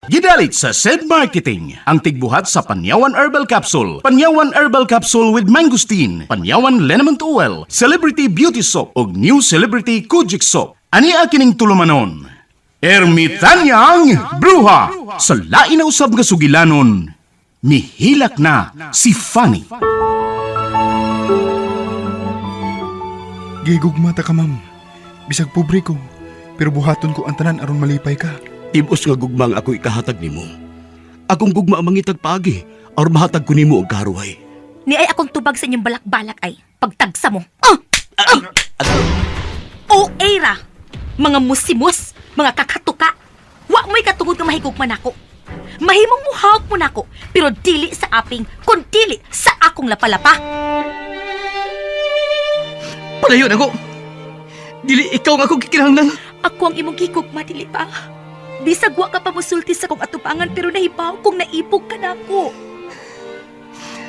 Gidalit sa SED Marketing, ang tigbuhat sa Panyawan Herbal Capsule, Panyawan Herbal Capsule with Mangosteen, Panyawan Liniment Oil, Celebrity Beauty Soap, ug New Celebrity Kojic Soap. Ani akining tulumanon, Ermitanyang Bruha! Sa lain na usab nga sugilanon, mihilak na si Fanny. Gigugmata ka, ma'am. Bisag pobre ko, pero buhaton ko ang tanan aron malipay ka. Tibos nga gugmang ako ikahatag nimo. Akong gugma ang mangitag pagi, or mahatag ko nimo og karuhay. Ni ay akong tubag sa inyong balak-balak ay pagtagsa mo. O era! Mga musimus, mga kakatuka. Wa mo'y katungod nga mahigugman ako. Mahimong muhawak mo nako, pero dili sa aping, kun dili sa akong lapalapa. Palayon ako! Dili ikaw nga akong kikinahanglan. Ako ang imong gigugma, dili pa. Bisag wa ka pa musulti sa kong atubangan, pero nahibaw kong naipog ka na ako.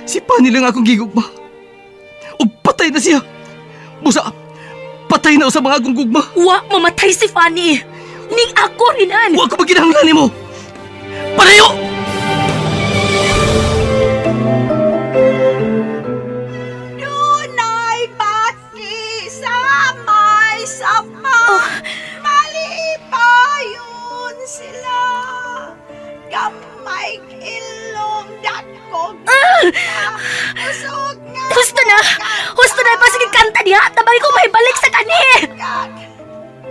Si Pani lang akong gigugma. O patay na siya. Busa, patay na sa mga akong gugma. Wa mamatay si Fanny. Ning ako rinan. Wa ko maginahanglan mo. Palayo! Dunay bati sa may sapa. Malipayon sila. Gamay ilong dakog. Usog nga. Husto na! Husto na! Pasig kanta niya! Tabay ko mahibalik sa kani!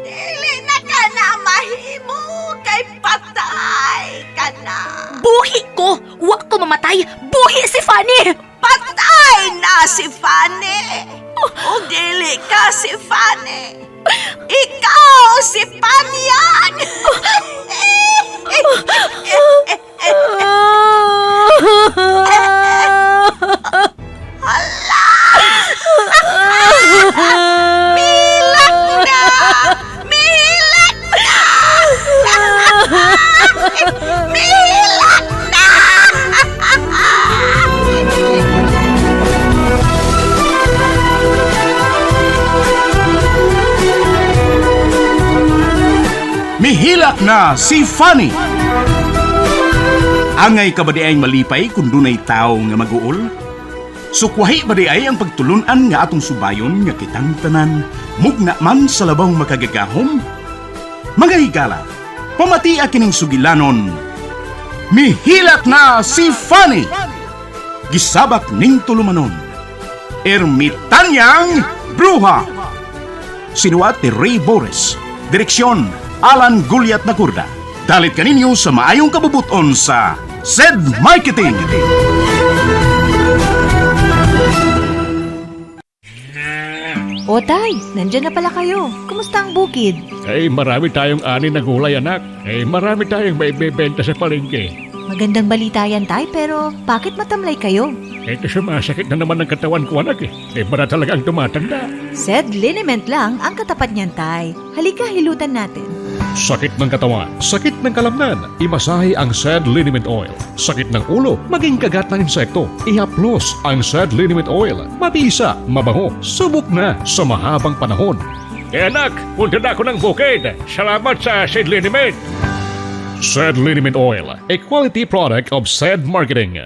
Dili na ka na mahimo kay patay ka na. Buhi ko! Wa ko mamatay! Buhi si Fanny! Patay na si Fanny. O dili ka si Fanny. Ikaw si Panyan. Hala! Milak na! Milak na! Milak na! Mihilak na si Fanny. Angay ka ba di ay malipay kung dunay tao nga mag-uol? Sukwahi ba di ay ang pagtulunan nga atong subayon nga kitang tanan, mugna man sa labang makagagahom? Mga higala, pamati kining sugilanon, mihilak na si Fanny! Gisabak ning tulumanon, Ermitanyang Bruha! Sinuat ni Ray Boris, direksyon Alan Gulyat Nagurda. Dalit kaninyo sa maayong kabubuton sa SED Marketing. O tay, nandyan na pala kayo. Kumusta ang bukid? Marami tayong ani na gulay, anak. Marami tayong may bebenta sa palengke. Magandang balita yan tay, pero bakit matamlay kayo? Ito sumasakit na naman ng katawan ko, anak. Para talagang tumatanda. SED Liniment lang ang katapat niyan tay. Halika, hilutan natin. Sakit ng katawan, sakit ng kalamnan, imasahe ang SED Liniment Oil. Sakit ng ulo, maging kagat ng insekto, ihaplos ang SED Liniment Oil. Mabisa, mabango, subok na sa mahabang panahon. Anak, punta na ako ng bukid. Salamat sa SED Liniment. SED Liniment Oil, a quality product of SED Marketing.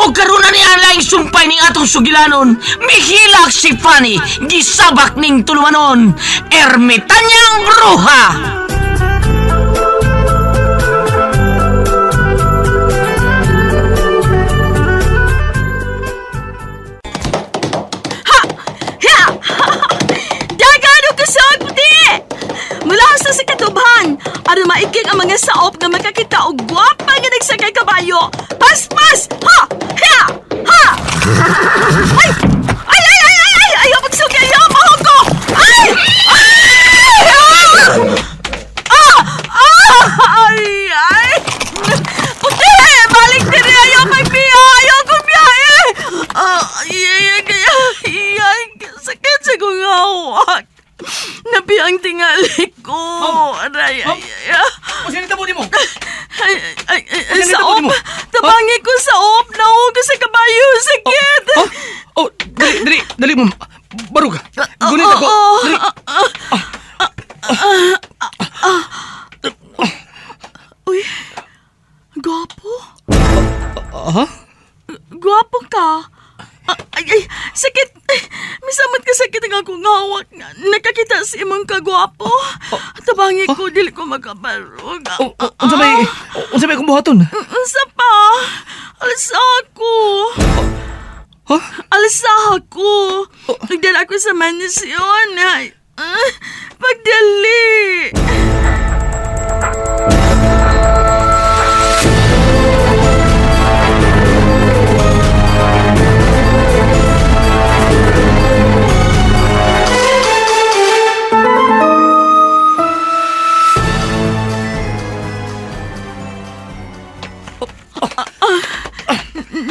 O karon na niya lang sumpay ning atong sugilanon, mihilak si Fanny, gisabak ning tulumanon, Ermitanyang Bruha! Sa katubhan, aron maiging ang mga saop nga makakita og gwapa nga nagsakay kabayo. Paspas! Ha! Ha! Ha! Ay! Ay! Ay! Ay! Ay! Ayaw magsugi! Ayaw mahog ko! Ay! Ay! Ah! Ay! Ay! Puti! Balik diri! Ayaw magbiya! Ayaw kong biyahe! Ay! Sakit sa kong hawak! Nabi ang tingali ko. Aray, ay, ay. Masinin tabo mo? Saop. Tabangi ko saop. Nahugo sa kabayo. Sakit. Dali mo. Barog. Gunit ako. Dali. Uy, gwapo. Ha? Gwapo ka. Ay, sakit. Misamot ka sakit ang akong hawak. Nakakita si imong kagwapo. Tabangi ko, dili ko makabarog. Unsa may kung buhaton? Unsa pa? Alsa ako. Ha? Alsa ako. Nagdala ko sa manisyon. Ay, pagdali.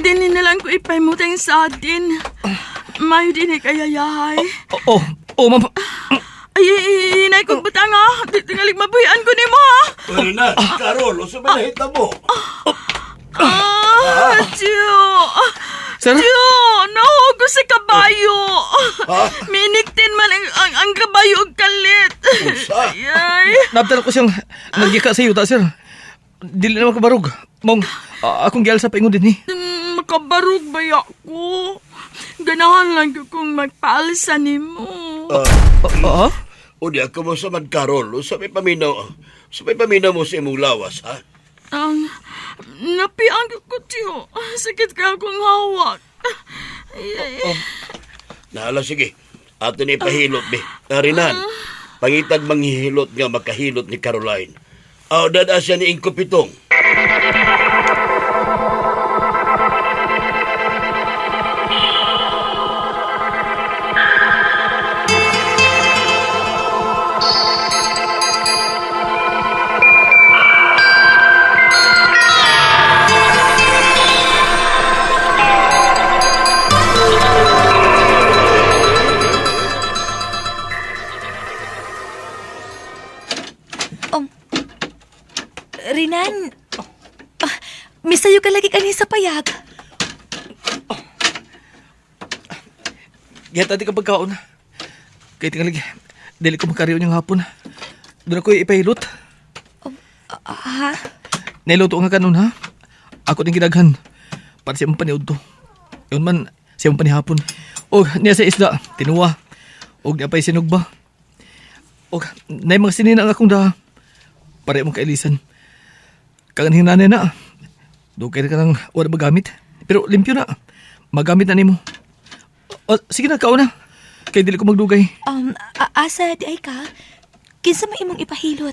Dili na lang ko ipaymutang sa atin. Mayo din kayayahay. Ma'am. Ay, inay kong butanga. Tingalig mabuyan ko ni mo, ha? Pwede na, Carol, o sabi na hita mo. Tiyo. Sir? Tiyo, nahog ko sa kabayo. Miniktin man ang kabayo og kalit. Usa? Ay. Nabtan ko siyang nagika sa iyo, ta, sir. Dili na makabarog. Mong, akong giyal sa paingon din, Makabarog ba ako? Ganahan lang ko kung magpaalsa ni mo. O di ako mo sa man, Carol, o sabi paminaw mo sa imong lawas, ha? Ang napiang ko, tiyo. Sakit ka akong hawak. Ay. Nahala, sige. Ato ni pahilot, be. Narinan, pangitag manghihilot nga makahilot ni Caroline. Aw, dada siya ni Ingko Pitong. Rinan, misayo ka lagi kani sa payag. Gihat ati ka pagkaon. Kaya tingalig, dili ko makariyon yung hapon. Doon ako ipahilot. Ha? Nailuto nga kanon, ha? Ako din gidaghan. Para siya mong paniod to. Yun man, siya mong panihapon. O, niya sa isda, tinuwa. O, niya pa'y sinugba. O, na mga sinina nga akong da. Para mong kailisan. Kaganhin nanay na. Doon kayo ka nang wala magamit. Pero limpyo na. Magamit na ni mo. O, sige na, kao na. Kaya dili ko magdugay. Asa di ay ka? Kinsa may imong ipahilot?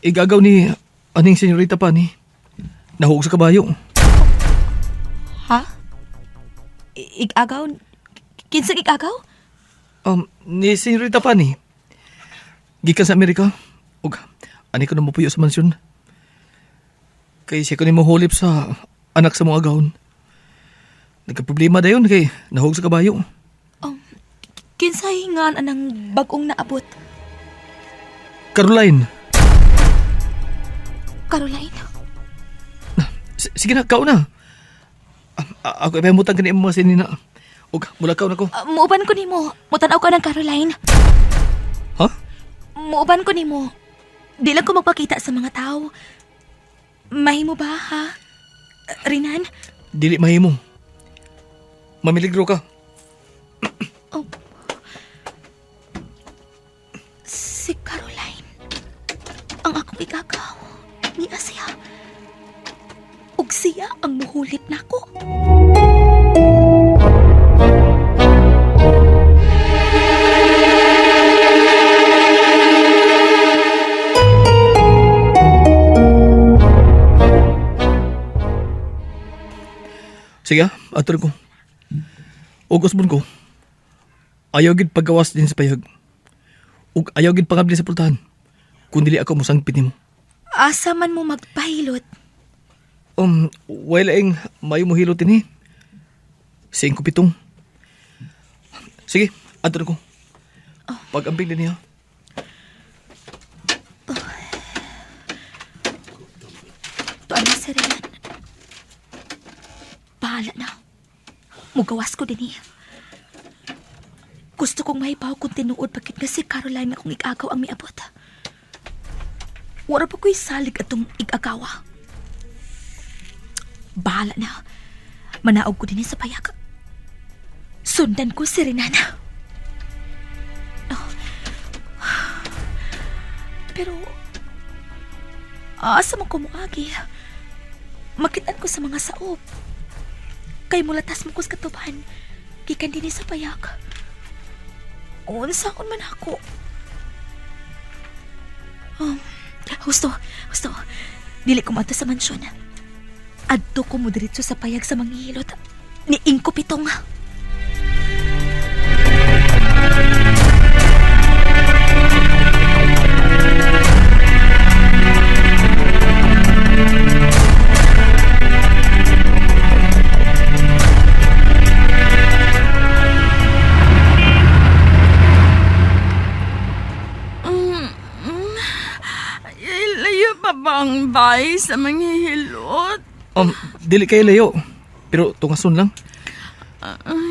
Igagaw ni aning senyorita pa ni. Nahug sa kabayo. Ha? Igagaw? Kinsa igagaw? Ni senyorita pa ni. Gikan sa Amerika. Ug, ani ko na mapuyo sa mansyon. Kay siya ko ni mohulip sa anak sa mga agawon. Nagka-problema dayon kay nahug sa kabayo. Kinsa hingan anang bagong naabot? Caroline. Caroline? Sige na, kao na. Ako ipahimutang ka ni mga sinina. Ug, mula kao na ko. Muuban ko nimo. Mutanaw ka ng Caroline. Ha? Muuban ko nimo. Di lang ko magpakita sa mga tao. Mahimo ba, ha? Rinan? Dili mahimo. Mamiligro ka. Si Caroline. Ang akong igagaw. Niya siya. Ug siya ang muhulip nako. Sige, atur ko. Ug usbon ko. Ayaw gid paggawas din sa payag. Ug ayaw gid pangabli sa pultahan. Kung dili ako musangpit nimo. Asa man mo magpahilot? Wala ang mayo mo hilotin eh. 5-7. Sige, atur ko. Pag-amping din niya. Tuan na si Rinan. Bahala na. Mugawas ko din eh. Gusto kong mahibaw kung tinuod bakit nga si Caroline nga akong igagaw ang miabot. Wala pa ko'y salig atong igagawa. Bahala na. Manaog ko din sa payag. Sundan ko si Renana. Oh. Pero, asa mo ko muagi? Makitaan ko sa mga saop. Kay mulatas mo ko sa katuban. Gikan din sa payag. Unsaon man ako. Husto. Dili ko mato sa mansyon. Adto ko mo diretso sa payag sa manghihilot. Ni Ingko Pitong. Layo pa bang bay sa manghihilot? Dili kayo layo. Pero tungason lang.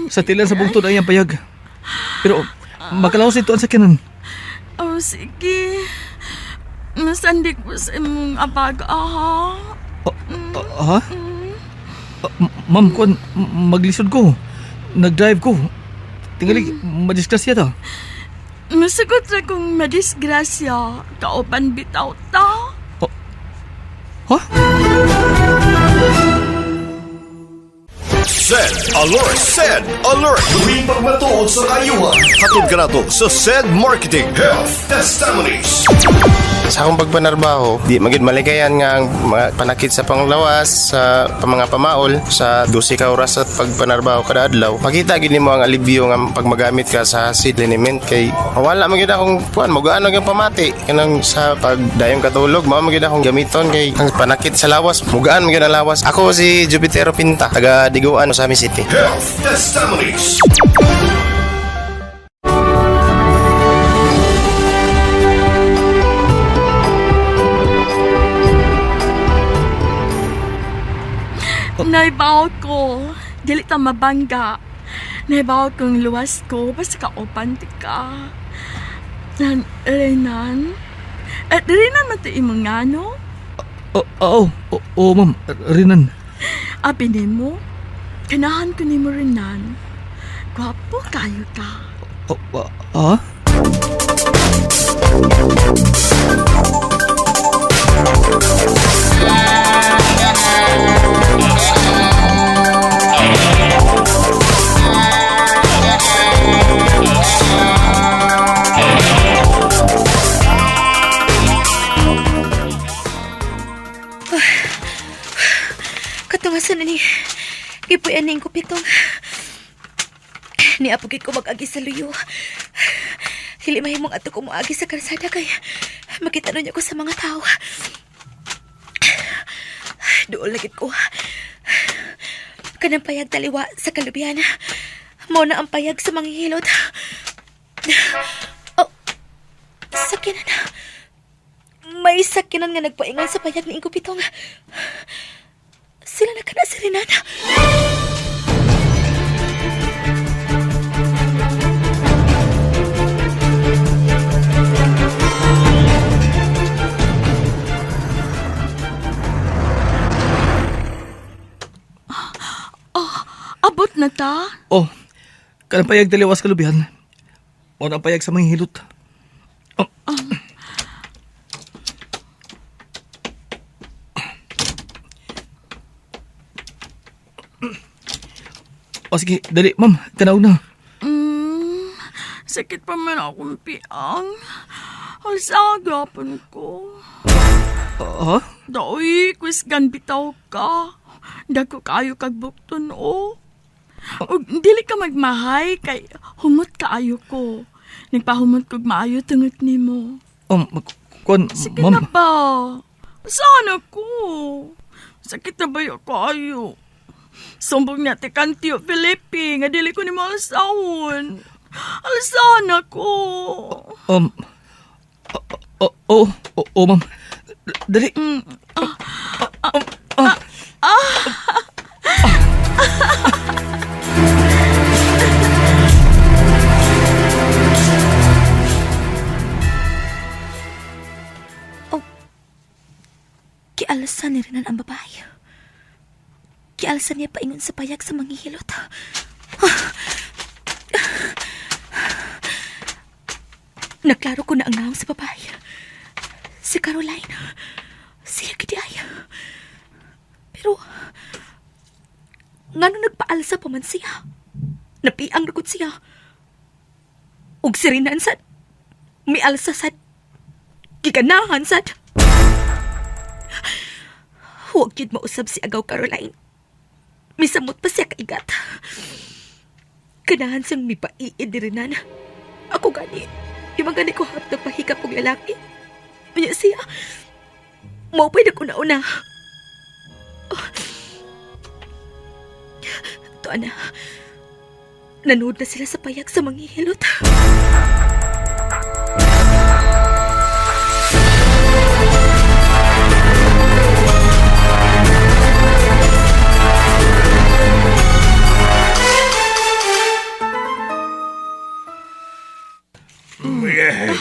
Sa tilan sa bungtod ay ang payag. Pero makalaos ito ang sakyanan. Oh, sige. Masandik mo sa imong abag, aha. Ha? Ma'am, kuan, maglisod ko. Nag-drive ko. Tingali, madisgrasya ta. Masagot ra kong madisgrasya. Kaupan bitaw ta. Ha? SED Alert! SED Alert! Tuwing pagmatuod sa kayuhan. Hatod ka na to sa SED Marketing Health Testimonies. Sa akong pagpanarbaho, di magid maligayan nga ang mga panakit sa panglawas, sa mga pamaol, sa 12 ka oras at pagpanarbaho kada adlaw. Makita gid nimo ang alibyo nga pag magamit ka sa acid liniment kay wala magid akong kuan magaan ang pamati kanang sa pagdayong katulog mao magid akong gamiton kay ang panakit sa lawas mugaan magid ang lawas. Ako si Jupitero Pinta, taga Diguan sa Sami City. Health Testimonies. Naibawag ko. Dili ta mabangga. Naibawag kong luwas ko. Basta kaupan ti ka. Renan? Renan man ito imong nga, no? Oo, ma'am. Rinan. Abi ni mo? Kanahan ko ni mo, Renan. Gwapo kayo ka. Ha? Katungasan na ni Kipuyan ning Kupitong. Niapugit ko mag-agi sa luyo. Dili mahimong ato ko moagi sa kalsada kay makita niya ko sa mga tao. Doon lagit ko. Kanang payag taliwa sa kalubian. Mao na ang payag sa manghihilot. Oh, sakyanan. May sakyanan nga nagpaingon sa payag ni Ingko Pitong. Sila na kana si Renana. Abot na ta? Oh, kanang payag taliwas kalubihan. O ang payag sa mga hilot. O sige, dali, ma'am. Tanaw na. Sakit pa man akong piang. Halsa agapon ko. Ha? Daoy, kusgan bitaw ka. Dako kayo kag bukton o. Ug dili ka magmahay kay humot kaayo ko. Nagpahumot kog maayo tungod nimo. Kuan, Sige ma'am. na ba? Sana ko. Sakit na ba yung kayo? Sumbong niya ti Kantio Felipe nga dili ko ni mo alasawon. Alasana ko. Ma'am. Dali. Asa ni Renan ang babae? Kialsa niya paingon sa payag sa manghihilot. Naklaro ko na ang naong sa babae. Si Caroline. Siya gidi ay. Pero, ngano nagpaalsa pa man siya? Napiang ragod siya. Ug si Renan sad, may alsa sad. Giganahan sad. Huwag yun mausab si Agaw Caroline. Misamot pa siya kaigat. Ganahan siyang may paiid ni Renan. Ako gani, yung gani ko harap ng pahikap kong lalaki. Kaya siya, maupay na ko nauna. Ito na, nanood na sila sa payag sa manghihilot.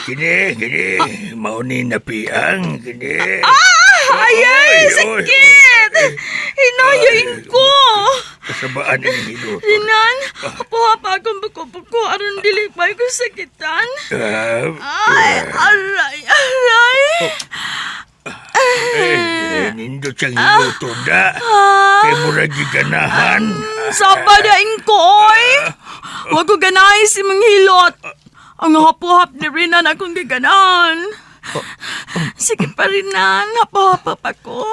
Kini, maunin na piang, kini. Ayay! Sakit! Hinayain ko! Kasabaan ang hilot. Renan, apo-apa akong buko-buko aron dili pa ko sakitan. Ay, aray, aray. Nindot siyang hiluto da. Kaya mura giganahan. Sabadain ko, oy! Huwag ko ganahin si manghilot. Ang hap-hap ni Renan akong giganahan. Sige pa, Renan. Hap-hap pa ko.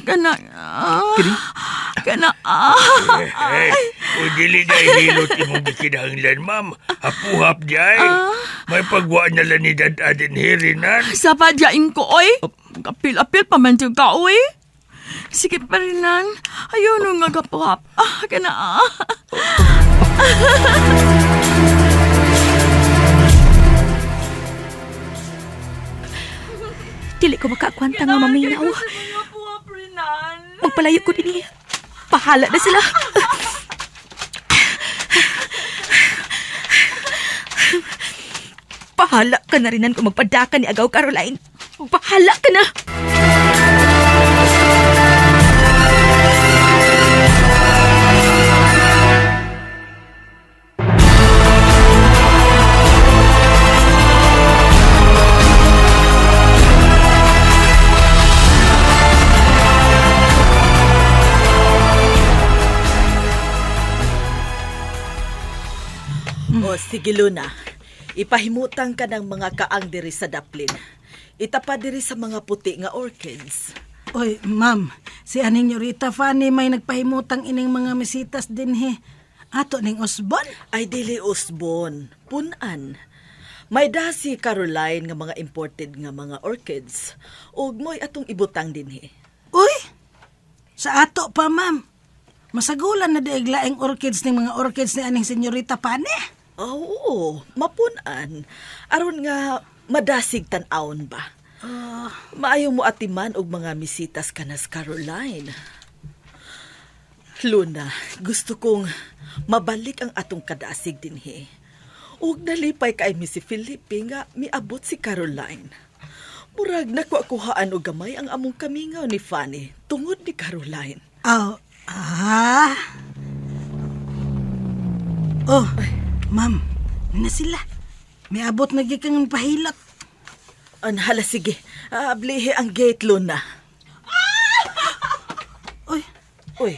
Kana. O dili na hilot imong gikinahanglan, ma'am. Hapuhap jay. May pagwaan na lang ni dadadin hirinan. Sabadain ko, oy! Kapil-apil pa man ka, oy! Sige pa, Renan. Ayaw nung nga hap-hap. Kana. Dili ko makakwanta nga maminaw. Magpalayo ko din. Pahala na sila. Pahala ka na Renan kung magpadaka ni Agaw Caroline. Pahala ka na. O sige Luna, ipahimutang ka ng mga kaang diri sa daplin. Itapa diri sa mga puti nga orchids. Oy, ma'am, si aning Yorita Fanny may nagpahimutang ining mga misitas din he. Ato ning Osbon? Ay dili Osbon, punan. May dasi Caroline nga mga imported nga mga orchids. Ug mo'y atong ibutang din he. Uy, sa ato pa ma'am. Masagulan na daig laing orchids ning mga orchids ni aning Senyorita Fanny. Oo, mapunan. Aron nga madasig tan-awon ba? Maayo mo atiman og mga misitas kanas Caroline. Luna, gusto kong mabalik ang atong kadasig dinhi. Ug nalipay kay mi si Felipe nga miabot si Caroline. Murag nakuha-kuhaan og gamay ang among kamingaw ni Fanny tungod ni Caroline. Oh, ma'am, na sila. May abot na gikang pahilot. Hala, sige. Ablihe ang gate, Luna. Uy.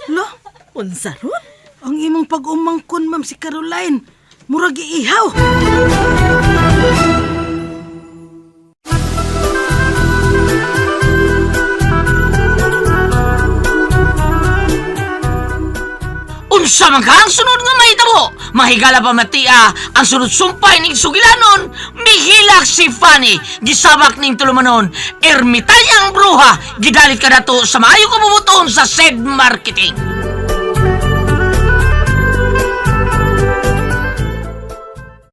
Lo? Unsa ron? Ang imong pag-umangkon, ma'am, si Caroline. Murag iihaw. Unsa man ka ang sunod nga mahitabo? Mahigala pa matia ang sunod sumpay ning sugilanon. Mihilak si Fanny, gisabak ning tulumanon. Ermitanyang bruha, gidalit ka nato sa maayo kabubuton sa SED Marketing.